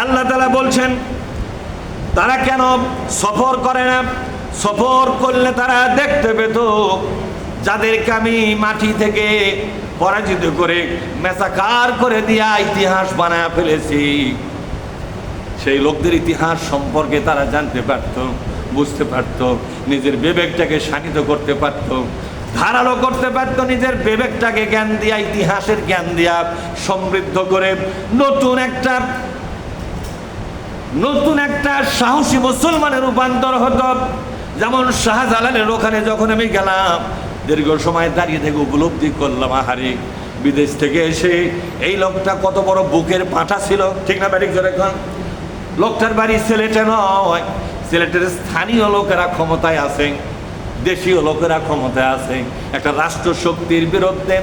আল্লাহ তাআলা বলছেন তারা কেন সফর করে না? সফর করলে তারা দেখতে পেত যাদেরকে আমি মাটি থেকে পরাজিত করে মেসাকার করে দিয়া ইতিহাস বানায় ফেলেছি, সেই লোকদের ইতিহাস সম্পর্কে তারা জানতে পারত, বুঝতে পারত, নিজের বিবেকটাকে শানিত করতে পারত, ধারালো করতে পারত, নিজের বিবেকটাকে জ্ঞান দিয়া, ইতিহাসের জ্ঞান দিয়া সমৃদ্ধ করে নতুন একটা সাহসী মুসলমানের রূপান্তর হতো। যেমন শাহজালালের ওখানে যখন আমি গেলাম, দীর্ঘ সময় দাঁড়িয়ে থেকে উপলব্ধি করলাম, আহারে বিদেশ থেকে এসে এই লোকটা কত বড় বুকের পাঁঠা ছিল, ঠিক না ব্যাটিক জোরে এখন? লোকটার বাড়ি সিলেটে নয়, সিলেটের স্থানীয় লোকেরা ক্ষমতায় আছে, দেশীয় লোকেরা ক্ষমতায় আছে। একটা রাষ্ট্র শক্তির বিরুদ্ধে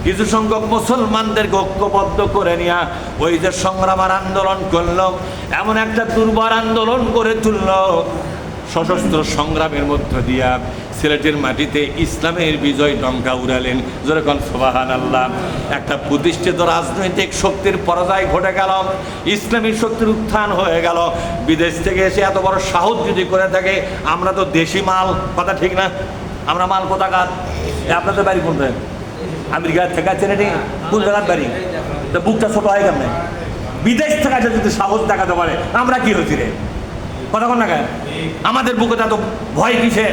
কিছু সংখ্যক মুসলমানদেরকে ঐক্যবদ্ধ করে নিয়ে ওই যে সংগ্রাম আর আন্দোলন করল, এমন একটা দুর্বার আন্দোলন করে তুলল, সশস্ত্র সংগ্রামের মধ্য দিয়া সিলেটের মাটিতে ইসলামের বিজয় ডঙ্কা উড়ালেন। যেরকম সুবহানাল্লাহ। একটা প্রতিষ্ঠিত রাজনৈতিক শক্তির পরাজয় ঘটে গেল, ইসলামী শক্তির উত্থান হয়ে গেল। বিদেশ থেকে এসে এত বড় সাহস যদি করে থাকে, আমরা তো দেশি মাল, কথা ঠিক না? আমরা মাল কোথাকার? আপনাদের বাড়ি কোনটা? আমেরিকা থেকে আছেন, এটি কোন জায়গার বাড়ি? তা বুকটা ছোট হয় কেমন? বিদেশ থেকে যদি সাহস দেখাতে পারে, আমরা কি হচ্ছি রে? কথা বল না কেন? আমাদের বুকে এত ভয় কিসে?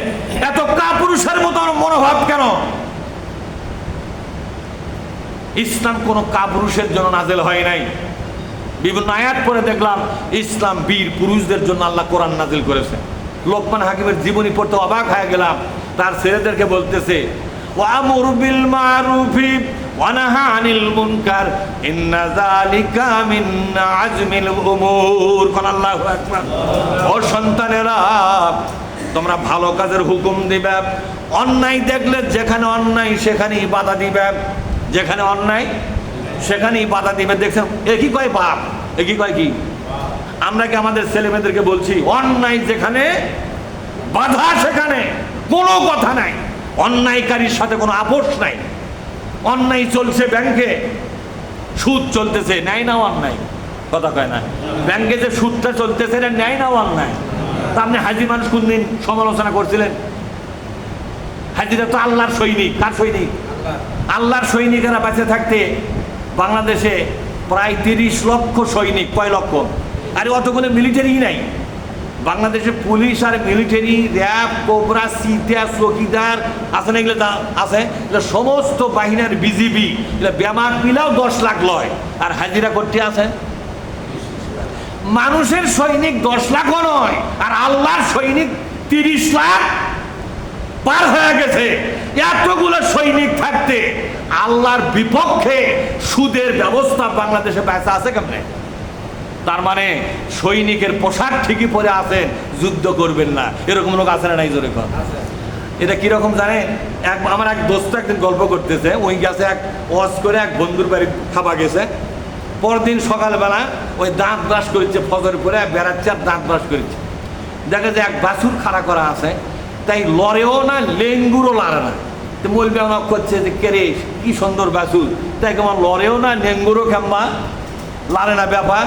এত কাপুরুষের মতো মনোভাব কেন? ইসলাম কোন কাপুরুষের জন্য নাজেল হয় নাই। বিভিন্ন আয়াত পড়ে দেখলাম ইসলাম বীর পুরুষদের জন্য আল্লাহ কোরআন নাজিল করেছে। লোকমান হাকিমের জীবনী পড়তে অবাক হয়ে গেলাম। তার ছেলেদেরকে বলতেছে, ওয়ামুর বিল মারুফি ওয়া নাহা আনিল মুনকার ইন্না যালিকা মিন আজমিল উমুর। আল্লাহু আকবার। ও সন্তানেরা, তোমরা ভালো কাজের হুকুম দিবে, অন্যায় দেখলে যেখানে অন্যায় সেখানেই বাধা দিবে, যেখানে অন্যায় সেখানেই বাধা দিবে। দেখছেন, একই কয় বাপ, একই কয় কি? আমরা কি আমাদের ছেলে মেয়েদেরকে বলছি অন্যায় যেখানে বাধা সেখানে কোনো কথা নাই, অন্যায়কারীর সাথে কোনো আপোষ নাই। অন্যায় চলছে ব্যাংকে, সুদ চলতেছে, ন্যায় না অন্যায়? কথা কয় না? ব্যাংকে যে সুদটা চলতেছে না, ন্যায় না অন্যায়? তা আপনি হাজি মানুষ কোনদিন সমালোচনা করছিলেন? হাজিরা তো আল্লাহর সৈনিক। কার সৈনিক? আল্লাহর সৈনিকেরা বেঁচে থাকতে বাংলাদেশে প্রায় 30 লক্ষ সৈনিক। কয় লক্ষ? আরে অতগুলো মিলিটারি নাই বাংলাদেশে। পুলিশ আর মিলিটারি, র্যাব, কোবরা, সিটা, চৌকিদার আছে না? এগুলো আছে, সমস্ত বাহিনীর বিজিবি ব্যামাক মিলাও 10 লাখ লয়। আর হাজিরা করতে আছে মানুষের সৈনিক 10 লাখও নয়, আর আল্লাহর সৈনিক 30 লাখ পার হয়ে গেছে। এতগুলো সৈনিক থাকতে আল্লাহর বিপক্ষে সুদের ব্যবস্থা বাংলাদেশে পয়সা আছে কেমনে? তার মানে সৈনিকের পোশাক ঠিকই পরে আছেন, যুদ্ধ করবেন না, এরকম লোক আছে না নাই? জোরে কর। এটা কিরকম জানেন? আমার এক দোস্ত একদিন গল্প করতেছে, ওই গেছে এক ওয়াজ করে এক বন্ধুর বাড়ি খাওয়া গেছে। পরদিন সকালবেলা ওই দাঁত ব্রাশ করেছে, ফজর করে বেড়াচ্ছে আর দাঁত ব্রাশ করেছে। দেখে যে এক বাছুর খাড়া করা আছে, তাই লড়েও না, লেঙ্গুরও লাড়ে না। তো মলবি অনেক করছে যে কেরে কি সুন্দর বাছুর, তাই কেমন লড়েও না, নেঙ্গুরও কেমবা লাড়ে না। ব্যাপার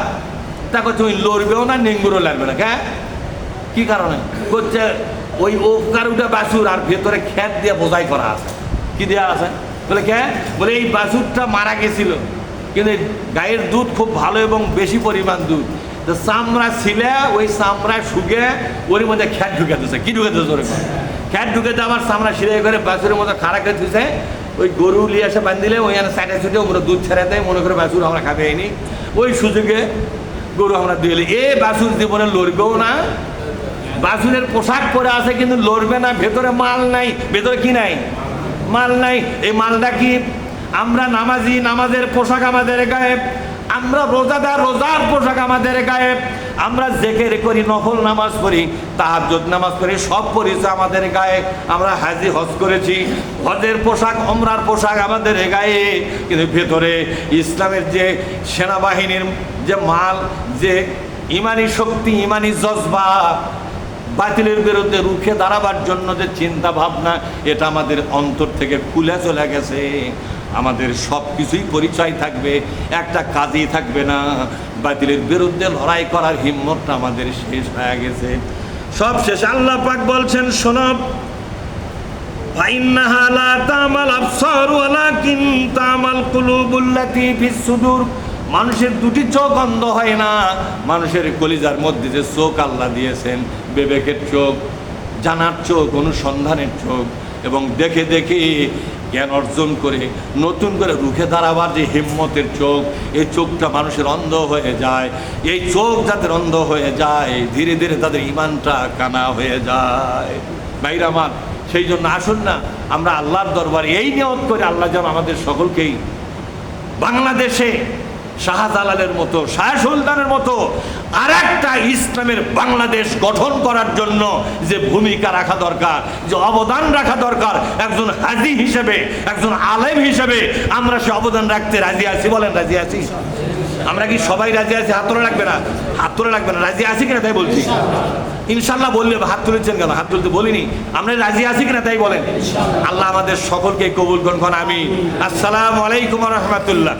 তা করছে ওই লড়বেও না, নেঙ্গুরও লাগবে না। হ্যাঁ, কি কারণে করছে? ওই ওকারুটা বাছুর আর ভেতরে খ্যাত দিয়ে বোঝাই করা আছে। কি দেওয়া আছে? বলে কে? বলে এই বাছুরটা মারা গেছিল, কিন্তু গায়ের দুধ খুব ভালো এবং বেশি পরিমাণ দুধ। তো চামড়া ছিলে, ওই চামড়া শুকে ওর মধ্যে খ্যাত ঢুকে দিচ্ছে। কি ঢুকে দিচ্ছে? ওরকম খ্যাত ঢুকে দিয়ে আবার চামড়া সিলাই করে বাছুরের মধ্যে খাড়া করে দিচ্ছে। ওই গরু নিয়ে এসে বান্ধিলে ওই সাইডে ছুটে ওগুলো দুধ ছেড়ে দেয়, মনে করে বাছুর আমরা খাবে নি। ওই সুযোগে গরু আমরা দিয়ে এ বাছুর জীবনে লড়বেও না। বাছুরের পোশাক পরে আছে কিন্তু লড়বে না, ভেতরে মাল নাই। ভেতরে কি নাই? মাল নাই। এই মালটা কি? আমরা নামাজি, নামাজের পোশাক আমাদের গায়ে। আমরা রোজাদার, রোজার পোশাক আমাদের গায়ে। আমরা জিকির করি, নফল নামাজ পড়ি, তাহাজ্জুদ নামাজ পড়ি, সব পড়েছে আমাদের গায়ে। আমরা হাজি হজ করেছি, হজের পোশাক, ওমরার পোশাক আমাদের গায়ে। কিন্তু ভেতরে ইসলামের যে সেনাবাহিনীর যে মাল, যে ইমানি শক্তি, ইমানি জজবা, বাতিলের বিরুদ্ধে রুখে দাঁড়াবার জন্য যে চিন্তা ভাবনা, এটা আমাদের অন্তর থেকে খুলে চলে গেছে। আমাদের সব কিছুই পরিচয় থাকবে, একটা কাজই থাকবে না। বাতিলের বিরুদ্ধে লড়াই করার হিম্মতটা আমাদের শেষ হয়ে গেছে। সব শেষ। আল্লাহ পাক বলছেন, শোনো, ফাইন্নাহা লা তামাল আবসার ওয়ালাকিন তামাল কুলুবুল্লাতী ফিস সুদূর। মানুষের দুটি চোখ অন্ধ হয় না, মানুষের কলিজার মধ্যে যে চোখ আল্লাহ দিয়েছেন, বিবেকের চোখ, জানার চোখ, অনুসন্ধানের চোখ, এবং দেখে দেখে জ্ঞান অর্জন করে নতুন করে রুখে দাঁড়াবার যে হিম্মতের চোখ, এই চোখটা মানুষের অন্ধ হয়ে যায়। এই চোখ যাদের অন্ধ হয়ে যায়, ধীরে ধীরে তাদের ঈমানটা কানা হয়ে যায়। ভাইরা আমার, সেই জন্য আসুন না আমরা আল্লাহর দরবারে এই নিয়ত করে, আল্লাহ যেন আমাদের সকলকেই বাংলাদেশে শাহজালালের মতো, শাহ সুলতানের মতো আর একটা ইসলামের বাংলাদেশ গঠন করার জন্য যে ভূমিকা রাখা দরকার, যে অবদান রাখা দরকার, একজন হাজি হিসেবে, একজন আলেম হিসেবে আমরা সে অবদান রাখতে রাজি আছি। বলেন রাজি আছি? আমরা কি সবাই রাজি আছি? হাত তুলে রাখবে না, হাত তুলে রাখবে না। রাজি আছি কিনা তাই বলছি। ইনশাল্লাহ বললে, হাত তুলেছেন কেন? হাত তুলতে বলিনি। আমরা রাজি আছি কিনা তাই বলেন। আল্লাহ আমাদের সকলকে কবুল করুন। আমি আসসালামু আলাইকুম ওয়া রাহমাতুল্লাহ।